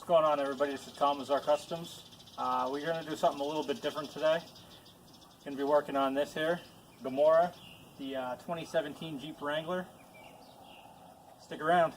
What's going on, everybody? This is Tom with ZarCustoms. We're going to do something a little bit different today. Going to be working on this here, Gamora, the 2017 Jeep Wrangler. Stick around.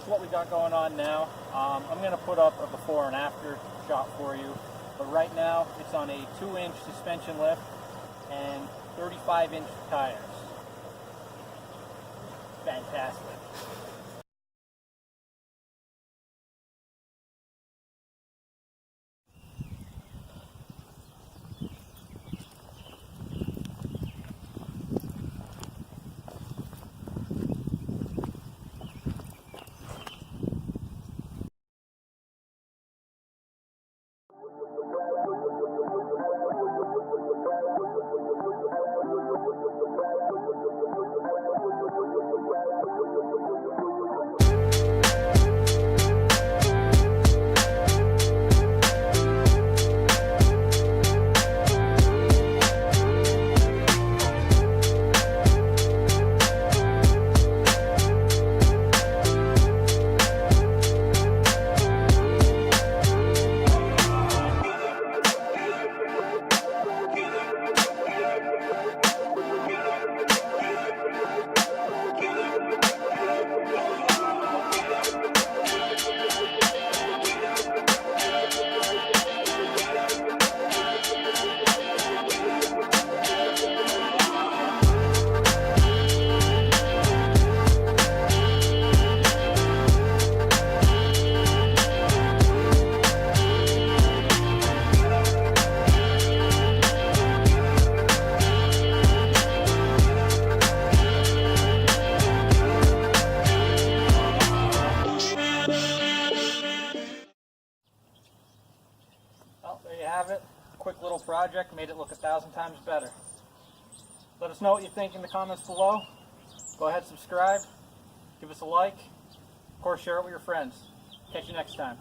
What we got going on now, I'm going to put up a before and after shot for you, but right now it's on a 2-inch suspension lift and 35-inch tires. Fantastic. Well, there you have it. Quick little project, made it look 1,000 times better. Let us know what you think in the comments below. Go ahead, subscribe, give us a like. Of course, share it with your friends. Catch you next time.